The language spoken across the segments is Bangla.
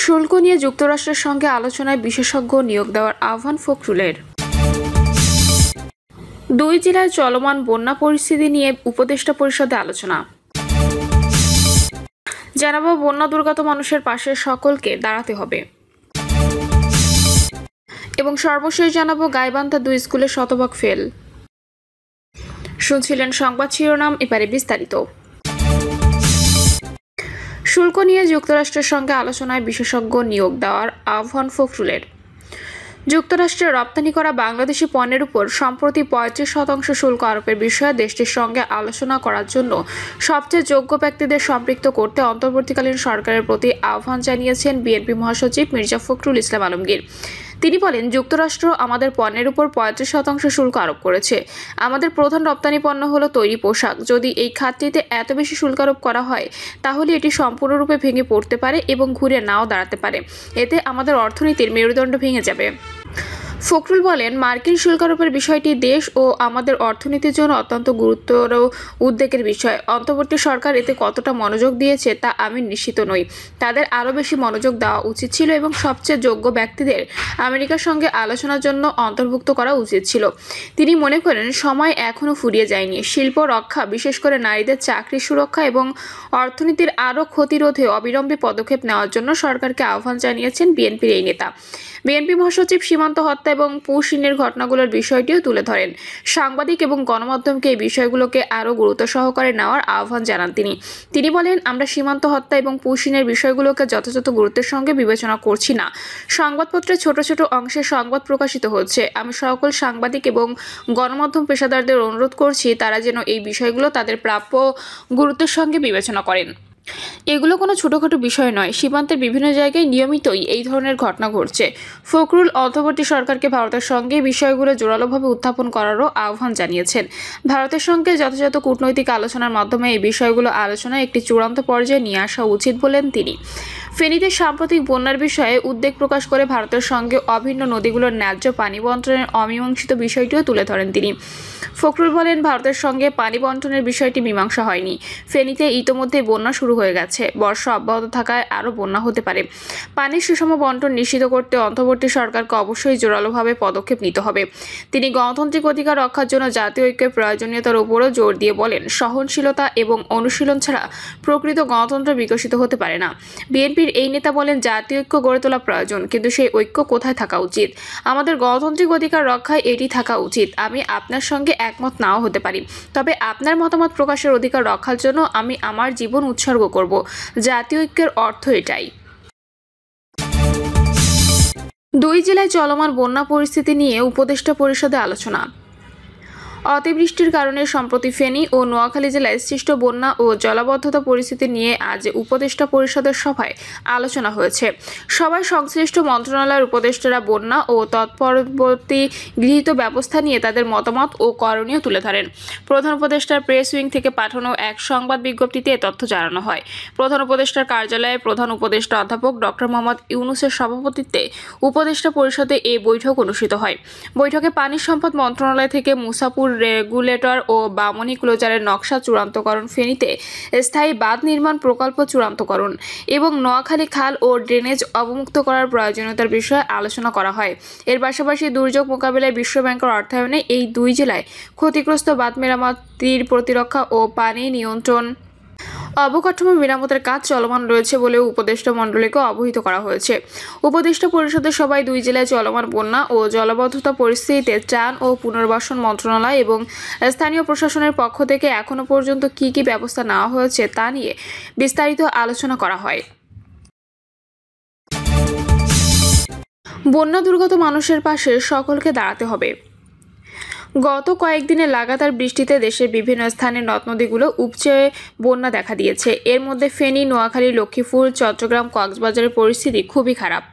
শুল্ক নিয়ে যুক্তরাষ্ট্রের সঙ্গে আলোচনায় বিশেষজ্ঞ নিয়োগ দেওয়ার আহ্বান ফখরুলের। দুই জেলায় চলমান বন্যা পরিস্থিতি নিয়ে উপদেষ্টা পরিষদে আলোচনা। জানাবো বন্যা দুর্গত মানুষের পাশে সকলকে দাঁড়াতে হবে। এবং সর্বশেষ জানাবো গাইবান্ধা 2 স্কুলে শতভাগ ফেল। শুনছিলেন সংবাদ শিরোনাম, এবারে বিস্তারিত। শুল্ক নিয়ে যুক্তরাষ্ট্রের সঙ্গে আলোচনায় বিশেষজ্ঞ নিয়োগ দেওয়ার আহ্বান ফখরুলের। যুক্তরাষ্ট্রে রপ্তানি করা বাংলাদেশি পণ্যের উপর সম্প্রতি 35% শুল্ক আরোপের বিষয়ে দেশটির সঙ্গে আলোচনা করার জন্য সবচেয়ে যোগ্য ব্যক্তিদের সম্পৃক্ত করতে অন্তর্বর্তীকালীন সরকারের প্রতি আহ্বান জানিয়েছেন বিএনপি মহাসচিব মির্জা ফখরুল ইসলাম আলমগীর। তিনি বলেন, যুক্তরাষ্ট্র আমাদের পণ্যের উপর 35% শুল্ক আরোপ করেছে। আমাদের প্রধান রপ্তানি পণ্য হলো তৈরি পোশাক। যদি এই খাতটিতে এত বেশি শুল্ক আরোপ করা হয় তাহলে এটি সম্পূর্ণরূপে ভেঙে পড়তে পারে এবং ঘুরে নাও দাঁড়াতে পারে। এতে আমাদের অর্থনীতির মেরুদণ্ড ভেঙে যাবে। ফখরুল বলেন, মার্কিন শুল্ক আরোপের বিষয়টি দেশ ও আমাদের অর্থনীতির জন্য অত্যন্ত গুরুতর উদ্বেগের বিষয়। অন্তর্বর্তী সরকার এতে কতটা মনোযোগ দিয়েছে তা আমি নিশ্চিত নই। তাদের আরও বেশি মনোযোগ দেওয়া উচিত ছিল এবং সবচেয়ে যোগ্য ব্যক্তিদের আমেরিকার সঙ্গে আলোচনার জন্য অন্তর্ভুক্ত করা উচিত ছিল। তিনি মনে করেন, সময় এখনও ফুরিয়ে যায়নি। শিল্প রক্ষা, বিশেষ করে নারীদের চাকরি সুরক্ষা এবং অর্থনীতির আরও ক্ষতি রোধে অবিলম্বে পদক্ষেপ নেওয়ার জন্য সরকারকে আহ্বান জানিয়েছেন বিএনপির এই নেতা। বিএনপি মহাসচিব সীমান্ত হত্যা এবং পুশিনের ঘটনাগুলোর বিষয়টিও তুলে ধরেন। সাংবাদিক এবং গণমাধ্যমকে এই বিষয়গুলোকে আরও গুরুত্ব সহকারে নেওয়ার আহ্বান জানান তিনি বলেন, আমরা সীমান্ত হত্যা এবং পুশিনের বিষয়গুলোকে যথাযথ গুরুত্বের সঙ্গে বিবেচনা করছি না। সংবাদপত্রে ছোট ছোট অংশে সংবাদ প্রকাশিত হচ্ছে। আমি সকল সাংবাদিক এবং গণমাধ্যম পেশাদারদের অনুরোধ করছি তারা যেন এই বিষয়গুলো তাদের প্রাপ্য গুরুত্বের সঙ্গে বিবেচনা করেন। এগুলো কোনো ছোটখাটো বিষয় নয়। সীমান্তের বিভিন্ন জায়গায় নিয়মিতই এই ধরনের ঘটনা ঘটছে। ফখরুল অন্তর্বর্তী সরকারকে ভারতের সঙ্গে বিষয়গুলো জোরালোভাবে উত্থাপন করারও আহ্বান জানিয়েছেন। ভারতের সঙ্গে যথাযথ কূটনৈতিক আলোচনার মাধ্যমে এই বিষয়গুলো আলোচনায় একটি চূড়ান্ত পর্যায়ে নিয়ে আসা উচিত বলেন তিনি। ফেনীতে সাম্প্রতিক বন্যার বিষয়ে উদ্বেগ প্রকাশ করে ভারতের সঙ্গে অভিন্ন নদীগুলোর ন্যায্য পানি বন্টনের অমীমাংসিত বিষয়টিও তুলে ধরেন তিনি। ফখরুল বলেন, ভারতের সঙ্গে পানি বন্টনের বিষয়টি মীমাংসা হয়নি। ফেনীতে ইতোমধ্যে বন্যা শুরু হয়ে গেছে। বর্ষা অব্যাহত থাকায় আরও বন্যা হতে পারে। পানির সুষম বন্টন নিশ্চিত করতে অন্তর্বর্তী সরকারকে অবশ্যই জোরালোভাবে পদক্ষেপ নিতে হবে। তিনি গণতান্ত্রিক অধিকার রক্ষার জন্য জাতীয় ঐক্যের প্রয়োজনীয়তার উপরও জোর দিয়ে বলেন, সহনশীলতা এবং অনুশীলন ছাড়া প্রকৃত গণতন্ত্র বিকশিত হতে পারে না। বিএনপির এই নেতা বলেন, জাতীয় ঐক্য গড়ে তোলা প্রয়োজন, কিন্তু সেই ঐক্য কোথায় থাকা উচিত? আমাদের গণতান্ত্রিক অধিকার রক্ষায় এটি থাকা উচিত। আমি আপনার সঙ্গে একমত নাও হতে পারি, তবে আপনার মতামত প্রকাশের অধিকার রক্ষার জন্য আমি আমার জীবন উৎসর্গ করব। জাতীয় ঐক্যের অর্থ এটাই। দুই জেলায় চলমান বন্যা পরিস্থিতি নিয়ে উপদেষ্টা পরিষদে আলোচনা। অতিবৃষ্টির কারণে সম্প্রতি ফেনী ও নোয়াখালী জেলায় সৃষ্ট বন্যা ও জলাবদ্ধতা পরিস্থিতি নিয়ে আজ উপদেষ্টা পরিষদের সভায় আলোচনা হয়েছে। সভায় সংশ্লিষ্ট মন্ত্রণালয়ের উপদেষ্টারা বন্যা ও তৎপরবর্তী গৃহীত ব্যবস্থা নিয়ে তাদের মতামত ও করণীয় তুলে ধরেন। প্রধান উপদেষ্টার প্রেস উইং থেকে পাঠানো এক সংবাদ বিজ্ঞপ্তিতে এ তথ্য জানানো হয়। প্রধান উপদেষ্টার কার্যালয়ে প্রধান উপদেষ্টা অধ্যাপক ডক্টর মোহাম্মদ ইউনূসের সভাপতিত্বে উপদেষ্টা পরিষদে এই বৈঠক অনুষ্ঠিত হয়। বৈঠকে পানি সম্পদ মন্ত্রণালয় থেকে মুসাপুর রেগুলেটর ও বামনী ক্লোজারের নকশা চূড়ান্তকরণ, ফেনীতে স্থায়ী বাঁধ নির্মাণ প্রকল্প চূড়ান্তকরণ এবং নোয়াখালী খাল ও ড্রেনেজ অবমুক্ত করার প্রয়োজনীয়তার বিষয়ে আলোচনা করা হয়। এর পাশাপাশি দুর্যোগ মোকাবিলায় বিশ্বব্যাংকের অর্থায়নে এই দুই জেলায় ক্ষতিগ্রস্ত বাঁধ মেরামতির, প্রতিরক্ষা ও পানি নিয়ন্ত্রণ অবকাঠামো মেরামতের কাজ চলমান রয়েছে বলেও উপদেষ্টা মণ্ডলীকে অবহিত করা হয়েছে। উপদেষ্টা পরিষদের সভায় দুই জেলায় চলমান বন্যা ও জলাবদ্ধতা পরিস্থিতিতে ত্রাণ ও পুনর্বাসন মন্ত্রণালয় এবং স্থানীয় প্রশাসনের পক্ষ থেকে এখনো পর্যন্ত কী কী ব্যবস্থা নেওয়া হয়েছে তা নিয়ে বিস্তারিত আলোচনা করা হয়। বন্যা দুর্গত মানুষের পাশে সকলকে দাঁড়াতে হবে। গত কয়েকদিনে লাগাতার বৃষ্টিতে দেশের বিভিন্ন স্থানে নদ নদীগুলো উপচে বন্যা দেখা দিয়েছে। এর মধ্যে ফেনী, নোয়াখালী, লক্ষ্মীপুর, চট্টগ্রাম, কক্সবাজারের পরিস্থিতি খুবই খারাপ।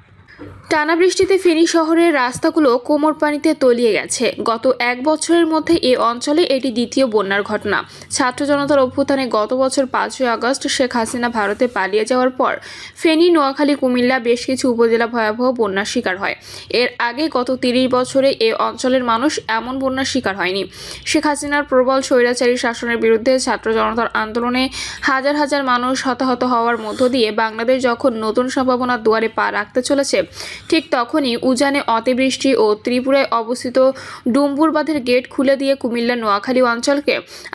টানা বৃষ্টিতে ফেনী শহরের রাস্তাগুলো কোমর পানিতে তলিয়ে গেছে। গত এক বছরের মধ্যে এই অঞ্চলে এটি দ্বিতীয় বন্যার ঘটনা। ছাত্র জনতার অভ্যুত্থানে গত বছর 5ই আগস্ট শেখ হাসিনা ভারতে পালিয়ে যাওয়ার পর ফেনী, নোয়াখালী, কুমিল্লা বেশ কিছু উপজেলা ভয়াবহ বন্যার শিকার হয়। এর আগে গত 30 বছরে এই অঞ্চলের মানুষ এমন বন্যার শিকার হয়নি। শেখ হাসিনার প্রবল স্বৈরাচারী শাসনের বিরুদ্ধে ছাত্র জনতার আন্দোলনে হাজার হাজার মানুষ হতাহত হওয়ার মধ্য দিয়ে বাংলাদেশ যখন নতুন সম্ভাবনার দুয়ারে পা রাখতে চলেছে, ঠিক তখনই উজানে অতিবৃষ্টি ও ত্রিপুরায় অবস্থিত ডুম্বুর বাঁধের গেট খুলে দিয়ে কুমিল্লা, নোয়াখালী অঞ্চলকে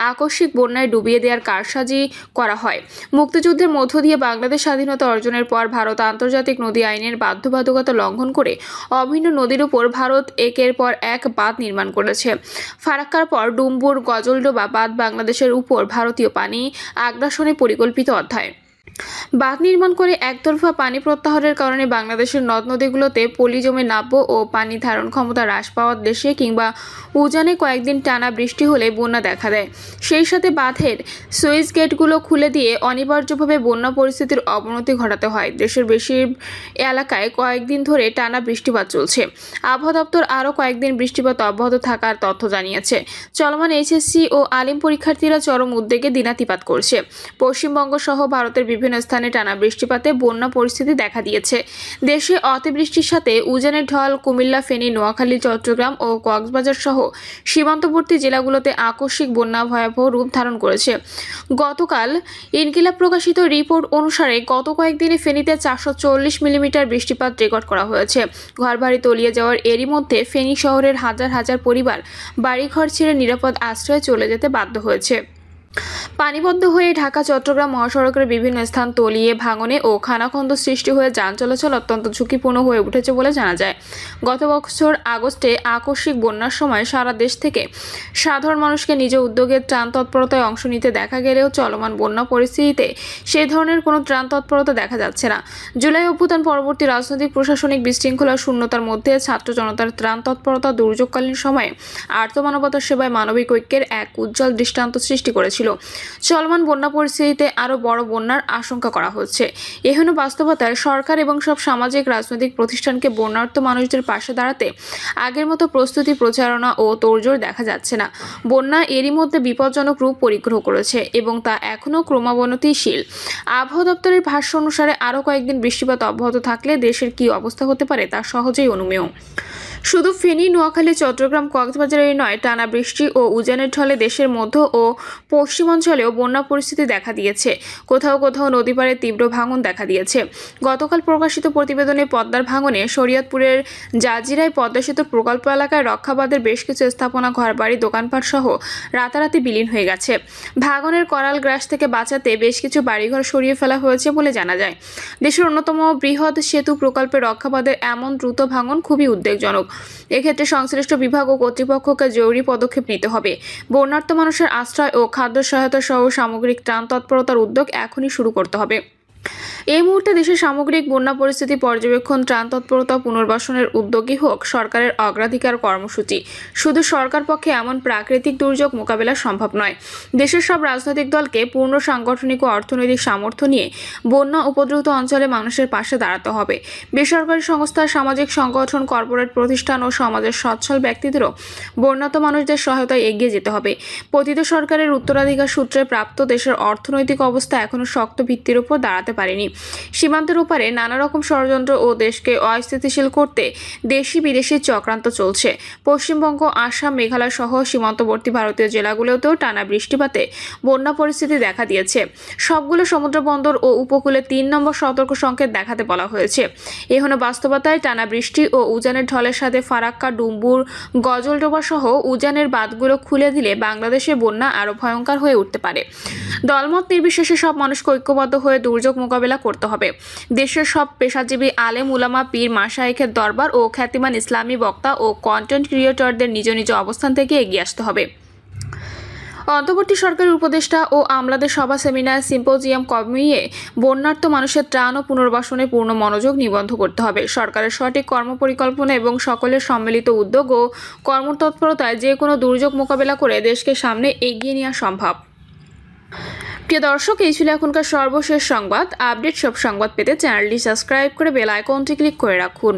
আকস্মিক বন্যায় ডুবিয়ে দেওয়ার কারসাজি করা হয়। মুক্তিযুদ্ধের মধ্য দিয়ে বাংলাদেশ স্বাধীনতা অর্জনের পর ভারত আন্তর্জাতিক নদী আইনের বাধ্যবাধকতা লঙ্ঘন করে অভিন্ন নদীর উপর ভারত একের পর এক বাঁধ নির্মাণ করেছে। ফারাক্কার পর ডুম্বুর গজলডোবা বাঁধ বাংলাদেশের উপর ভারতীয় পানি আগ্রাসনের পরিকল্পিত অধ্যায়। বাঁধ নির্মাণ করে একতরফা পানি প্রত্যাহারের কারণে বাংলাদেশের নদ নদীগুলোতে পলি জমে নাব্য ও পানি ধারণ ক্ষমতা হ্রাস পাওয়ার দেশে কিংবা উজানে কয়েকদিন টানা বৃষ্টি হলে বন্যা দেখা দেয়। সেই সাথে বাঁধের সুইচ গেটগুলো খুলে দিয়ে অনিবার্যভাবে বন্যা পরিস্থিতির অবনতি ঘটাতে হয়। দেশের বেশি এলাকায় কয়েকদিন ধরে টানা বৃষ্টিপাত চলছে। আবহাওয়া দপ্তর আরও কয়েকদিন বৃষ্টিপাত অব্যাহত থাকার তথ্য জানিয়েছে। চলমান এইচএসসি ও আলিম পরীক্ষার্থীরা চরম উদ্বেগে দিনাতিপাত করছে। পশ্চিমবঙ্গ সহ ভারতের বিভিন্ন স্থানে টানা বৃষ্টিপাতে বন্যা পরিস্থিতি দেখা দিয়েছে। দেশে অতিবৃষ্টির সাথে উজানের ঢল কুমিল্লা, ফেনী, নোয়াখালী, চট্টগ্রাম ও কক্সবাজার সহ সীমান্তবর্তী জেলাগুলোতে আকস্মিক বন্যা ভয়াবহ রূপ ধারণ করেছে। গতকাল ইনকিলাব প্রকাশিত রিপোর্ট অনুসারে গত কয়েকদিনে ফেনীতে 440 মিলিমিটার বৃষ্টিপাত রেকর্ড করা হয়েছে। ঘরবাড়ি তলিয়ে যাওয়ার এরই মধ্যে ফেনী শহরের হাজার হাজার পরিবার বাড়িঘর ছেড়ে নিরাপদ আশ্রয়ে চলে যেতে বাধ্য হয়েছে। পানিবদ্ধ হয়ে ঢাকা চট্টগ্রাম মহাসড়কের বিভিন্ন স্থান তলিয়ে ভাঙনে ও খানাখন্দ সৃষ্টি হয়ে যান চলাচল অত্যন্ত ঝুঁকিপূর্ণ হয়ে উঠেছে বলে জানা যায়। গত বছর আগস্টে আকস্মিক বন্যার সময় সারা দেশ থেকে সাধারণ মানুষকে নিজ উদ্যোগে ত্রাণ তৎপরতায় অংশ নিতে দেখা গেলেও চলমান বন্যা পরিস্থিতিতে সেই ধরনের কোনো ত্রাণ তৎপরতা দেখা যাচ্ছে না। জুলাই অভ্যুত্থান পরবর্তী রাজনৈতিক প্রশাসনিক বিশৃঙ্খলা শূন্যতার মধ্যে ছাত্র জনতার ত্রাণ তৎপরতা দুর্যোগকালীন সময়ে আর্তমানবতার সেবায় মানবিক ঐক্যের এক উজ্জ্বল দৃষ্টান্ত সৃষ্টি করেছিল। চলমান বন্যা পরিস্থিতিতে আরও বড় বন্যার আশঙ্কা করা হচ্ছে। এহেন বাস্তবতায় সরকার এবং সব সামাজিক রাজনৈতিক প্রতিষ্ঠানকে বন্যার্ত মানুষদের পাশে দাঁড়াতে আগের মতো প্রস্তুতি, প্রচারণা ও তোড়জোড় দেখা যাচ্ছে না। বন্যা এরই মধ্যে বিপজ্জনক রূপ পরিগ্রহ করেছে এবং তা এখনও ক্রমাবনতিশীল। আবহাওয়া দপ্তরের ভাষ্য অনুসারে আরও কয়েকদিন বৃষ্টিপাত অব্যাহত থাকলে দেশের কী অবস্থা হতে পারে তা সহজেই অনুমেয়। শুধু ফেনী, নোয়াখালী, চট্টগ্রাম, কক্সবাজারেই নয়, টানা বৃষ্টি ও উজানের ঢলে দেশের মধ্য ও পশ্চিমাঞ্চলেও বন্যা পরিস্থিতি দেখা দিয়েছে। কোথাও কোথাও নদী পাড়ে তীব্র ভাঙন দেখা দিয়েছে। গতকাল প্রকাশিত প্রতিবেদনে পদ্মার ভাঙনে শরীয়তপুরের জাজিরায় পদ্মা সেতু প্রকল্প এলাকায় রক্ষাবাদের বেশ কিছু স্থাপনা, ঘরবাড়ি, দোকানপাট সহ রাতারাতি বিলীন হয়ে গেছে। ভাঙনের করাল গ্রাস থেকে বাঁচাতে বেশ কিছু বাড়িঘর সরিয়ে ফেলা হয়েছে বলে জানা যায়। দেশের অন্যতম বৃহৎ সেতু প্রকল্পের রক্ষাবাদের এমন দ্রুত ভাঙন খুবই উদ্বেগজনক। এক্ষেত্রে সংশ্লিষ্ট বিভাগ ও কর্তৃপক্ষকে জরুরি পদক্ষেপ নিতে হবে। বন্যার্ত মানুষের আশ্রয় ও খাদ্য সহায়তা সহ সামগ্রিক ত্রাণ তৎপরতার উদ্যোগ এখনই শুরু করতে হবে। এই মুহূর্তে দেশের সামগ্রিক বন্যা পরিস্থিতি পর্যবেক্ষণ, ত্রাণ তৎপরতা, পুনর্বাসনের উদ্যোগই হোক সরকারের অগ্রাধিকার কর্মসূচি। শুধু সরকার পক্ষে এমন প্রাকৃতিক দুর্যোগ মোকাবেলা সম্ভব নয়। দেশের সব রাজনৈতিক দলকে পূর্ণ সাংগঠনিক ও অর্থনৈতিক সামর্থ্য নিয়ে বন্যা উপদ্রুত অঞ্চলে মানুষের পাশে দাঁড়াতে হবে। বেসরকারি সংস্থা, সামাজিক সংগঠন, কর্পোরেট প্রতিষ্ঠান ও সমাজের সচ্ছল ব্যক্তিদেরও বন্যাত মানুষদের সহায়তায় এগিয়ে যেতে হবে। পতিত সরকারের উত্তরাধিকার সূত্রে প্রাপ্ত দেশের অর্থনৈতিক অবস্থা এখনও শক্ত ভিত্তির উপর দাঁড়াতে পারেনি। সীমান্তের ওপারে নানা রকম ষড়যন্ত্র ও দেশকে অস্থিতিশীল করতে দেশি বিদেশি চক্রান্ত চলছে। পশ্চিমবঙ্গ, আসাম, মেঘালয় সহ সীমান্তবর্তী ভারতীয় জেলাগুলোতেও টানা বৃষ্টিপাতে বন্যা পরিস্থিতি দেখা দিয়েছে। সবগুলো সমুদ্র বন্দর ও উপকূলে 3 নম্বর সতর্ক সংকেত দেখাতে বলা হয়েছে। এখনো বাস্তবতায় টানা বৃষ্টি ও উজানের ঢলের সাথে ফারাক্কা, ডুম্বুর, গজলডোবা সহ উজানের বাঁধগুলো খুলে দিলে বাংলাদেশে বন্যা আরও ভয়ঙ্কর হয়ে উঠতে পারে। দলমত নির্বিশেষে সব মানুষকে ঐক্যবদ্ধ হয়ে দুর্যোগ মোকাবেলা করতে হবে। দেশের সব পেশাজীবী, আলেম, উলামা, পীর, মাশায়েখের দরবার ও খ্যাতিমান ইসলামী বক্তা ও কন্টেন্ট ক্রিয়েটরদের নিজ নিজ অবস্থান থেকে এগিয়ে আসতে হবে। অন্তর্বর্তী সরকারের উপদেষ্টা ও আমলাদের সভা, সেমিনার, সিম্পোজিয়াম কমিয়ে বন্যার্ত মানুষের ত্রাণ ও পুনর্বাসনে পূর্ণ মনোযোগ নিবদ্ধ করতে হবে। সরকারের সঠিক কর্মপরিকল্পনা এবং সকলের সম্মিলিত উদ্যোগ ও কর্মতৎপরতায় যে কোনো দুর্যোগ মোকাবেলা করে দেশকে সামনে এগিয়ে নেওয়া সম্ভব। প্রিয় দর্শক, এই ছিল এখনকার সর্বশেষ সংবাদ। আপডেট সব সংবাদ পেতে চ্যানেলটি সাবস্ক্রাইব করে বেল আইকনটি ক্লিক করে রাখুন।